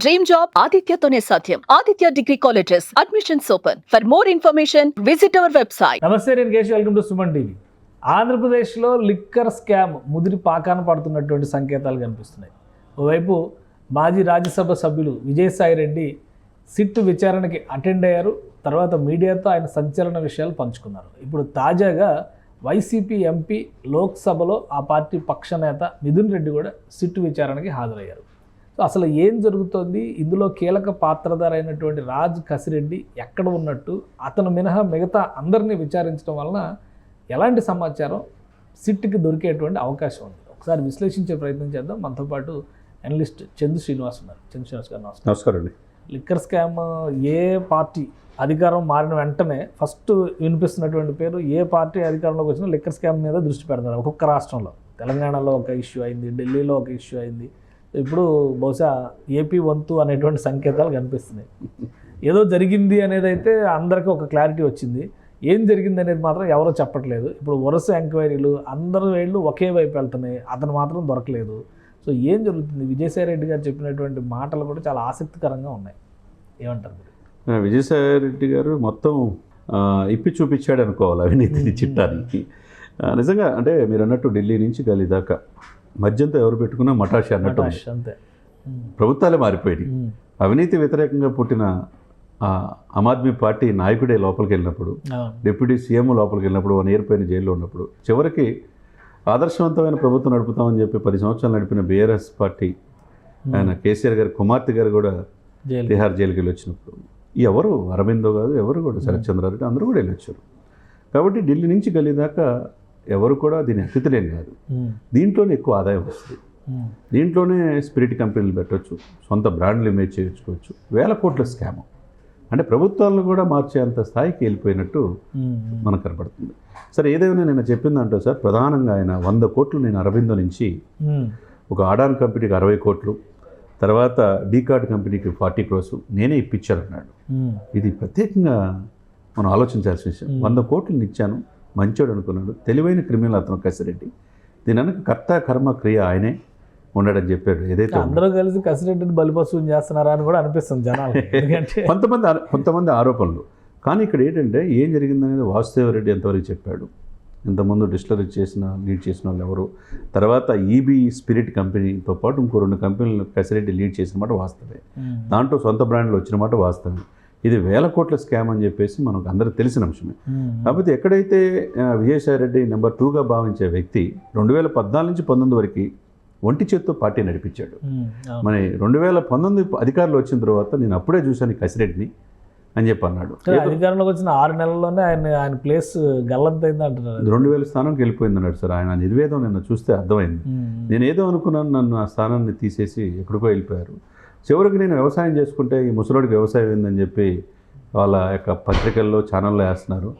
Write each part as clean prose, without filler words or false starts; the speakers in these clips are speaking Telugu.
డ్రీమ్ జాబ్ ఆదిత్యతోనే సాధ్యం. Aditya degree colleges admissions open. For more information visit our website. నమస్తే, నేను Keshav. Welcome to Suman TV. ఆంధ్రప్రదేశ్లో లిక్కర్ స్కామ్ ముదిరి పాకాన పడుతున్నటువంటి సంకేతాలు కనిపిస్తున్నాయి. ఓవైపు మాజీ రాజ్యసభ సభ్యులు విజయసాయిరెడ్డి సిట్ విచారణకి అటెండ్ అయ్యారు. తర్వాత మీడియాతో ఆయన సంచలన విషయాలు పంచుకున్నారు. ఇప్పుడు తాజాగా వైసీపీ ఎంపీ లోక్సభలో ఆ పార్టీ పక్ష నేత మిథున్ రెడ్డి కూడా సిట్ విచారణకి హాజరయ్యారు. సో అసలు ఏం జరుగుతోంది, ఇందులో కీలక పాత్రధార అయినటువంటి రాజ్ కసిరెడ్డి ఎక్కడ ఉన్నట్టు, అతను మినహా మిగతా అందరినీ విచారించడం వలన ఎలాంటి సమాచారం సిట్కి దొరికేటువంటి అవకాశం ఉంది, ఒకసారి విశ్లేషించే ప్రయత్నం చేద్దాం. మనతో పాటు అనలిస్ట్ చందు శ్రీనివాస్ ఉన్నారు. చందు శ్రీనివాస్ గారు నమస్కారం. నమస్కారం అండి. లిక్కర్ స్కామ్ ఏ పార్టీ అధికారం మారిన వెంటనే ఫస్ట్ వినిపిస్తున్నటువంటి పేరు, ఏ పార్టీ అధికారంలోకి వచ్చినా లిక్కర్ స్కామ్ మీద దృష్టి పెడతారు. ఒక్కొక్క రాష్ట్రంలో, తెలంగాణలో ఒక ఇష్యూ అయింది, ఢిల్లీలో ఒక ఇష్యూ అయింది, ఇప్పుడు బహుశా ఏపీ వంతు అనేటువంటి సంకేతాలు కనిపిస్తున్నాయి. ఏదో జరిగింది అనేది అయితే అందరికీ ఒక క్లారిటీ వచ్చింది. ఏం జరిగింది అనేది మాత్రం ఎవరో చెప్పట్లేదు. ఇప్పుడు వరుస ఎంక్వైరీలు, అందరూ వేళ్ళు ఒకే వైపు వెళ్తున్నాయి, అతను మాత్రం దొరకలేదు. సో ఏం జరుగుతుంది? విజయసాయిరెడ్డి గారు చెప్పినటువంటి మాటలు కూడా చాలా ఆసక్తికరంగా ఉన్నాయి. ఏమంటారు మీరు? విజయసాయిరెడ్డి గారు మొత్తం ఇప్పి చూపించాడు అనుకోవాలి అవినీతిని చిట్టానికి. నిజంగా అంటే మీరు అన్నట్టు ఢిల్లీ నుంచి గల్లీ దాకా మధ్యంతో ఎవరు పెట్టుకున్నా మటాషి అన్నట్టు అంతే. ప్రభుత్వాలే మారిపోయాయి. అవినీతి వ్యతిరేకంగా పుట్టిన ఆమ్ ఆద్మీ పార్టీ నాయకుడే లోపలికి వెళ్ళినప్పుడు, డిప్యూటీ సీఎం లోపలికి వెళ్ళినప్పుడు, 1 year పైన జైల్లో ఉన్నప్పుడు, చివరికి ఆదర్శవంతమైన ప్రభుత్వం నడుపుతామని చెప్పి 10 సంవత్సరాలు నడిపిన బీఆర్ఎస్ పార్టీ ఆయన కేసీఆర్ గారి కుమార్తె గారు కూడా తిహార్ జైలుకి వెళ్ళి వచ్చినప్పుడు ఎవరు అరవిందో కాదు, ఎవరు కూడా శరత్చంద్రారెడ్డి అందరూ కూడా వెళ్ళొచ్చారు. కాబట్టి ఢిల్లీ నుంచి గల్లీ దాకా ఎవరు కూడా దీన్ని అతిథులేని కాదు. దీంట్లోనే ఎక్కువ ఆదాయం వస్తుంది. దీంట్లోనే స్పిరిట్ కంపెనీలు పెట్టవచ్చు, సొంత బ్రాండ్లు ఇమేజ్ చేయించుకోవచ్చు. 1000 కోట్ల స్కామ్ అంటే ప్రభుత్వాలను కూడా మార్చేంత స్థాయికి వెళ్ళిపోయినట్టు మనకు కనపడుతుంది. సరే, ఏదైనా నేను చెప్పిందంటో సార్, ప్రధానంగా ఆయన 100 కోట్లు నేను అరవిందో నుంచి ఒక ఆడాన్ కంపెనీకి 60 కోట్లు, తర్వాత డీకార్డ్ కంపెనీకి 40 crores నేనే ఇప్పించానన్నాడు. ఇది ప్రత్యేకంగా మనం ఆలోచించాల్సిన విషయం. 100 కోట్లు ఇచ్చాను, మంచోడు అనుకున్నాడు, తెలివైన క్రిమినల్ అతను కసిరెడ్డి. దీని వెనక కర్త కర్మ క్రియ ఆయనే ఉన్నాడని చెప్పాడు. ఏదైతే అందరూ కలిసి కసిరెడ్డిని బలిపశువుని చేస్తున్నారా అని కూడా అనిపిస్తుంది జనాలు. కొంతమంది ఆరోపణలు. కానీ ఇక్కడ ఏంటంటే ఏం జరిగిందనేది వాసుదేవరెడ్డి ఎంతవరకు చెప్పాడు, ఇంతకుముందు డిస్టిలరీ లీడ్ చేసిన వాళ్ళు ఎవరు, తర్వాత ఈబీ స్పిరిట్ కంపెనీతో పాటు ఇంకో 2 కంపెనీలు కసిరెడ్డి లీడ్ చేసిన మాట వాస్తవే. దాంట్లో సొంత బ్రాండ్లు వచ్చిన మాట వాస్తవే. ఇది 1000 కోట్ల స్కామ్ అని చెప్పేసి మనకు అందరికి తెలిసిన అంశమే. కాకపోతే ఎక్కడైతే విజయసాయిరెడ్డి నెంబర్ 2గా భావించే వ్యక్తి 2014 నుంచి 19 వరకు ఒంటి చేత్తో పార్టీ నడిపించాడు. మరి 2019 అధికారులు వచ్చిన తర్వాత నేను అప్పుడే చూశాను కసిరెడ్డిని అని చెప్పి అన్నాడు. అధికారంలోకి వచ్చిన 6 నెలల్లోనే ఆయన ప్లేస్ గల్లంతైంది అంటున్నారు. 2000 స్థానంకి వెళ్ళిపోయింది అన్నాడు సార్. ఆయన నిర్వేదం నిన్న చూస్తే అర్థమైంది. నేను ఏదో అనుకున్నాను, నన్ను ఆ స్థానాన్ని తీసేసి ఎక్కడికో వెళ్ళిపోయారు. చివరికి నేను వ్యవసాయం చేసుకుంటే ఈ ముసలోడికి వ్యవసాయం ఏందని చెప్పి వాళ్ళ యొక్క పత్రికల్లో ఛానల్లో వేస్తున్నారు.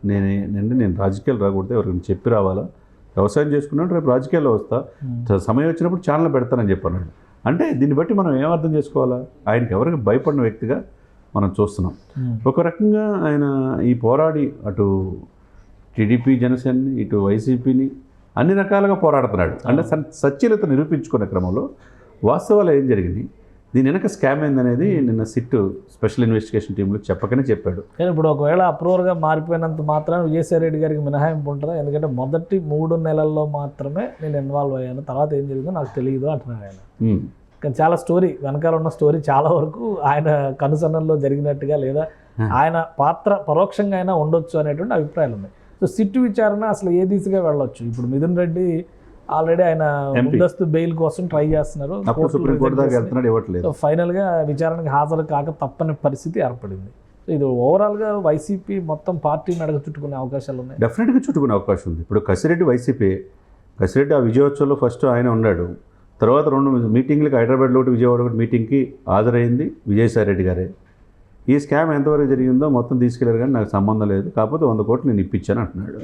నేను రాజకీయాలు రాకూడదు, ఎవరికి చెప్పి రావాలా, వ్యవసాయం చేసుకున్నాడు, రేపు రాజకీయాల్లో వస్తా, సమయం వచ్చినప్పుడు ఛానల్ పెడతానని చెప్పన్నాడు. అంటే దీన్ని బట్టి మనం ఏమర్థం చేసుకోవాలా, ఆయనకి ఎవరికి భయపడిన వ్యక్తిగా మనం చూస్తున్నాం. ఒక రకంగా ఆయన ఈ పోరాడి అటు టీడీపీ జనసేనని, ఇటు వైసీపీని అన్ని రకాలుగా పోరాడుతున్నాడు. అంటే సత్యలత నిరూపించుకునే క్రమంలో వాస్తవాలు ఏం జరిగింది, దీని వెనక స్కామ్ ఏందనేది నిన్న సిట్ స్పెషల్ ఇన్వెస్టిగేషన్ టీంలో చెప్పకనే చెప్పాడు. కానీ ఇప్పుడు ఒకవేళ అప్రూవర్గా మారిపోయినంత మాత్రం విజయసాయిరెడ్డి గారికి మినహాయింపు ఉంటుందా? ఎందుకంటే మొదటి 3 నెలల్లో మాత్రమే నేను ఇన్వాల్వ్ అయ్యాను, తర్వాత ఏం జరిగిందో నాకు తెలియదు అంటున్నాడు ఆయన. కానీ చాలా స్టోరీ వెనకాల ఉన్న స్టోరీ చాలా వరకు ఆయన కనుసన్నల్లో జరిగినట్టుగా, లేదా ఆయన పాత్ర పరోక్షంగా అయినా ఉండొచ్చు అనేటువంటి అభిప్రాయాలు ఉన్నాయి. సో సిట్ విచారణ అసలు ఏ దిశగా వెళ్ళొచ్చు? ఇప్పుడు మిథున్ రెడ్డి ఆల్రెడీ ఆయన ముందస్తు బెయిల్ కోసం ట్రై చేస్తున్నారు. ఫైనల్గా విచారణకు హాజరు కాక తప్పని పరిస్థితి ఏర్పడింది. ఇది ఓవరాల్గా వైసీపీ మొత్తం పార్టీని అడగ చుట్టుకునే అవకాశాలు ఉన్నాయి. డెఫినెట్గా చుట్టుకునే అవకాశం ఉంది. ఇప్పుడు కసిరెడ్డి వైసీపీ, కసిరెడ్డి ఆ విజయోత్సవంలో ఫస్ట్ ఆయన ఉన్నాడు, తర్వాత 2 మీటింగ్లకి హైదరాబాద్లో ఒకటి, విజయవాడ ఒకటి మీటింగ్కి హాజరైంది విజయసాయిరెడ్డి గారే. ఈ స్కామ్ ఎంతవరకు జరిగిందో మొత్తం తీసుకెళ్లారు, కానీ నాకు సంబంధం లేదు, కాకపోతే 100 కోట్లు నేను ఇప్పించాను అంటున్నాడు.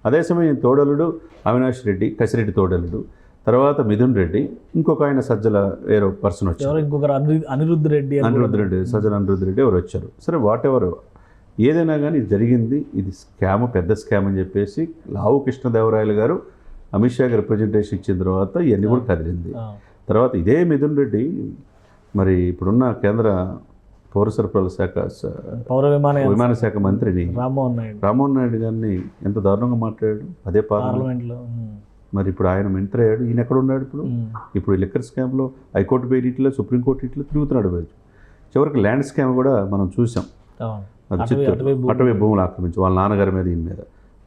అదే సమయం తోడలుడు అవినాష్ రెడ్డి, కసిరెడ్డి తోడలుడు, తర్వాత మిథున్ రెడ్డి, ఇంకొక ఆయన సజ్జల వేరే పర్సన్ వచ్చారు, ఇంకొకరు అనిరుద్ధ్ రెడ్డి, సజ్జల అనిరుద్ధ్ రెడ్డి ఎవరు వచ్చారు. సరే, వాట్ ఎవరు ఏదైనా కానీ ఇది జరిగింది, ఇది స్కామ్, పెద్ద స్కామ్ అని చెప్పేసి లావు కృష్ణదేవరాయలు గారు అమిత్ షాకి రిప్రజెంటేషన్ ఇచ్చిన తర్వాత ఇవన్నీ కూడా కదిలింది. తర్వాత ఇదే మిథున్ రెడ్డి మరి ఇప్పుడున్న కేంద్ర పౌర సరఫరాల శాఖ పౌర విమాన శాఖ మంత్రిని రామ్మోహన్ నాయుడు గారిని ఎంత దారుణంగా మాట్లాడాడు అదే పార్లమెంట్లో. మరి ఇప్పుడు ఆయన మంత్రి అయ్యాడు, ఈయన ఎక్కడ ఉన్నాడు ఇప్పుడు లిక్కర్ స్కామ్లో హైకోర్టు బెయిలీట్లో సుప్రీంకోర్టు ఇట్లో తిరుగుతున్నాడు బయట. చివరికి ల్యాండ్ స్కామ్ కూడా మనం చూసాం, అటవీ భూములు ఆక్రమించి వాళ్ళ నాన్నగారి మీద ఈయన మీద.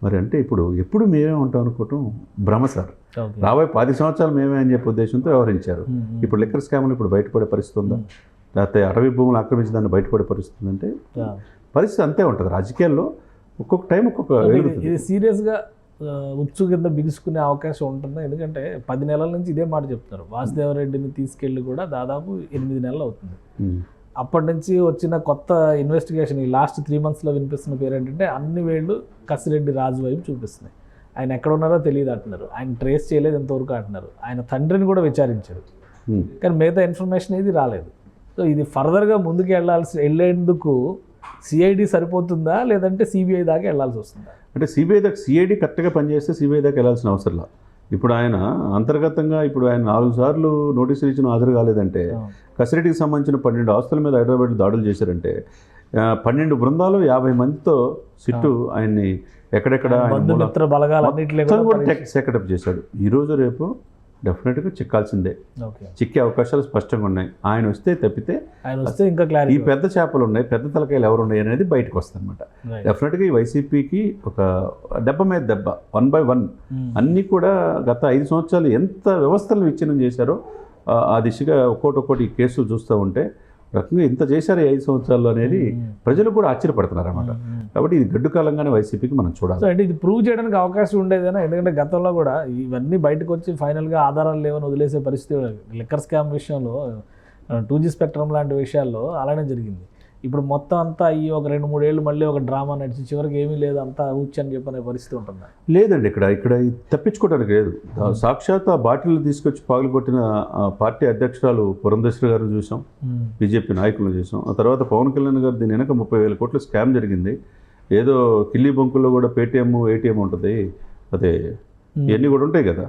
మరి అంటే ఎప్పుడు మేమే ఉంటాం అనుకోవటం భ్రమ సార్. రాబోయే 10 సంవత్సరాలు మేమే అని చెప్పే ఉద్దేశంతో వ్యవహరించారు. ఇప్పుడు లిక్కర్ స్కామ్లు ఇప్పుడు బయటపడే పరిస్థితి ఉందా, లేకపోతే అటవీ భూములు ఆక్రమించి దాన్ని బయటపడే పరిస్థితి అంటే పరిస్థితి అంతే ఉంటుంది. రాజకీయాల్లో ఒక్కొక్క టైం ఒక్కొక్క ఇది సీరియస్గా ఉచ్చు కింద బిగుసుకునే అవకాశం ఉంటుంది. ఎందుకంటే 10 నెలల నుంచి ఇదే మాట చెప్తున్నారు. వాసుదేవరెడ్డిని తీసుకెళ్ళి కూడా దాదాపు 8 నెలలు అవుతుంది. అప్పటి నుంచి వచ్చిన కొత్త ఇన్వెస్టిగేషన్ ఈ లాస్ట్ 3 monthsలో వినిపిస్తున్న పేరు ఏంటంటే అన్ని వేళ్ళు కసిరెడ్డి రాజు వైపు చూపిస్తున్నాయి. ఆయన ఎక్కడ ఉన్నారో తెలియదు అంటున్నారు, ఆయన ట్రేస్ చేయలేదు ఎంతవరకు అంటున్నారు, ఆయన తండ్రిని కూడా విచారించారు కానీ మిగతా ఇన్ఫర్మేషన్ ఏది రాలేదు. సో ఇది ఫర్దర్గా ముందుకు వెళ్ళేందుకు సిఐడి సరిపోతుందా లేదంటే సిబిఐ దాకా వెళ్ళాల్సి వస్తుందా? అంటే సిఐడి కరెక్ట్గా పనిచేస్తే సిబిఐ దాకా వెళ్ళాల్సిన అవసరం లేదు. ఇప్పుడు ఆయన అంతర్గతంగా ఆయన 4 సార్లు నోటీసులు ఇచ్చిన హాజరు కాలేదంటే, కసిరెడ్డికి సంబంధించిన 12 ఆస్తుల మీద హైదరాబాద్లో దాడులు చేశారంటే 12 బృందాలు 50 మందితో సిట్టు ఆయన్ని ఎక్కడెక్కడ సెటప్ చేశాడు. ఈరోజు రేపు డెఫినెట్గా చిక్కాల్సిందే, చిక్కే అవకాశాలు స్పష్టంగా ఉన్నాయి. ఆయన వస్తే తప్పితే ఇంకా ఈ పెద్ద చేపలు ఉన్నాయి, పెద్ద తలకాయలు ఎవరు ఉన్నాయి అనేది బయటకు వస్తుంది అనమాట. డెఫినెట్గా ఈ వైసీపీకి ఒక దెబ్బ మీద దెబ్బ 1 by 1 అన్నీ కూడా గత 5 సంవత్సరాలు ఎంత వ్యవస్థలను విచ్ఛిన్నం చేశారో ఆ దిశగా ఒక్కోటి ఈ కేసులు చూస్తూ ఉంటే రకంగా ఇంత చేశారు 5 సంవత్సరాల్లో అనేది ప్రజలు కూడా ఆశ్చర్యపడుతున్నారు అన్నమాట. కాబట్టి ఇది గడ్డు కాలంగానే వైసీపీకి మనం చూడాలి. అంటే ఇది ప్రూవ్ చేయడానికి అవకాశం ఉండేదేనా? ఎందుకంటే గతంలో కూడా ఇవన్నీ బయటకు వచ్చి ఫైనల్గా ఆధారాలు లేవని వదిలేసే పరిస్థితి లిక్కర్ స్కామ్ విషయంలో 2G స్పెక్ట్రమ్ లాంటి విషయాల్లో అలానే జరిగింది. ఇప్పుడు మొత్తం అంతా ఈ ఒక 2-3 ఏళ్ళు మళ్ళీ ఒక డ్రామా నడిచి చివరికి ఏమీ లేదు అంతా ఊచని చెప్పనే పరిస్థితి ఉంటుందా? లేదండి, ఇక్కడ తప్పించుకోవడానికి లేదు. సాక్షాత్ ఆ బాటిల్ తీసుకొచ్చి పగలగొట్టిన పార్టీ అధ్యక్షురాలు పురంధేశ్వరి గారు చూసాం, బీజేపీ నాయకులను చూసాం. ఆ తర్వాత పవన్ కళ్యాణ్ గారు దీని వెనక 30,000 కోట్ల స్కామ్ జరిగింది. ఏదో కిల్లీ బంకుల్లో కూడా పేటీఎం ఏటీఎం ఉంటుంది, అదే ఇవన్నీ కూడా ఉంటాయి కదా,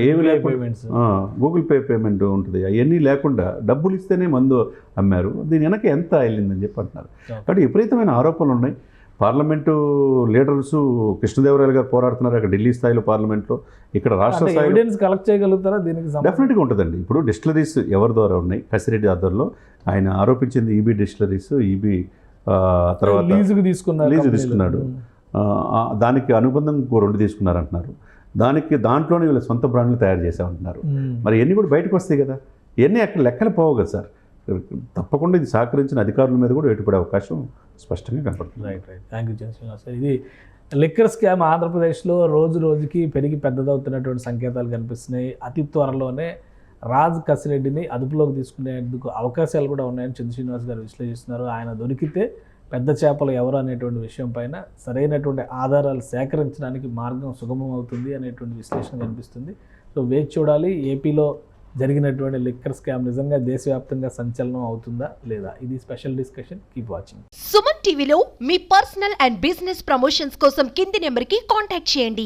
ఏమి లేకుండా గూగుల్ పే పేమెంట్ ఉంటుంది, అవన్నీ లేకుండా డబ్బులు ఇస్తేనే మందు అమ్మారు. దీని వెనక ఎంత వెళ్ళిందని చెప్పి అంటున్నారు. కాబట్టి విపరీతమైన ఆరోపణలు ఉన్నాయి. పార్లమెంటు లీడర్స్ కృష్ణదేవరాయలు గారు పోరాడుతున్నారు అక్కడ ఢిల్లీ స్థాయిలో పార్లమెంట్లో, ఇక్కడ రాష్ట్ర స్థాయిలో కలెక్ట్ చేయగలుగుతారా? దీనికి డెఫినెట్గా ఉంటుందండి. ఇప్పుడు డిస్టిలరీస్ ఎవరి ద్వారా ఉన్నాయి? కసిరెడ్డి ఆధ్వర్యంలో ఆయన ఆరోపించింది ఈబీ డిస్టిలరీస్, ఈబీ తర్వాత లీజు తీసుకున్నాడు, దానికి అనుబంధంగా 2 తీసుకున్నారంటున్నారు. దాంట్లోనే వీళ్ళ సొంత బ్రాండ్లు తయారు చేసామంటున్నారు. మరి ఇవన్నీ కూడా బయటకు వస్తాయి కదా, ఇవన్నీ అక్కడ లెక్కలు పోవు కదా సార్. తప్పకుండా ఇది సహకరించిన అధికారుల మీద కూడా ఎటుపడే అవకాశం స్పష్టంగా కనపడుతుంది. రైట్. Thank you sir. ఇది లిక్కర్ స్కామ్ ఆంధ్రప్రదేశ్లో రోజుకి పెరిగి పెద్దదవుతున్నటువంటి సంకేతాలు కనిపిస్తున్నాయి. అతి త్వరలోనే రాజ్ కసిరెడ్డిని అదుపులోకి తీసుకునేందుకు అవకాశాలు కూడా ఉన్నాయని చంద్ర శ్రీనివాస్ గారు విశ్లేషిస్తున్నారు. ఆయన దొరికితే పెద్ద చేపలు ఎవరు అనేటువంటి విషయం పైన సరైనటువంటి ఆధారాలు సేకరించడానికి మార్గం సుగమం అవుతుంది అనేటువంటి విశ్లేషణ కనిపిస్తుంది. సో వేచి చూడాలి, ఏపీలో జరిగినటువంటి లిక్కర్ స్కామ్ నిజంగా దేశవ్యాప్తంగా సంచలనం అవుతుందా లేదా? ఇది special discussion. Keep watching. Suman టీవీలో మీ పర్సనల్ అండ్ బిజినెస్ ప్రమోషన్స్ కోసం కింది నెంబర్కి కాంటాక్ట్ చేయండి.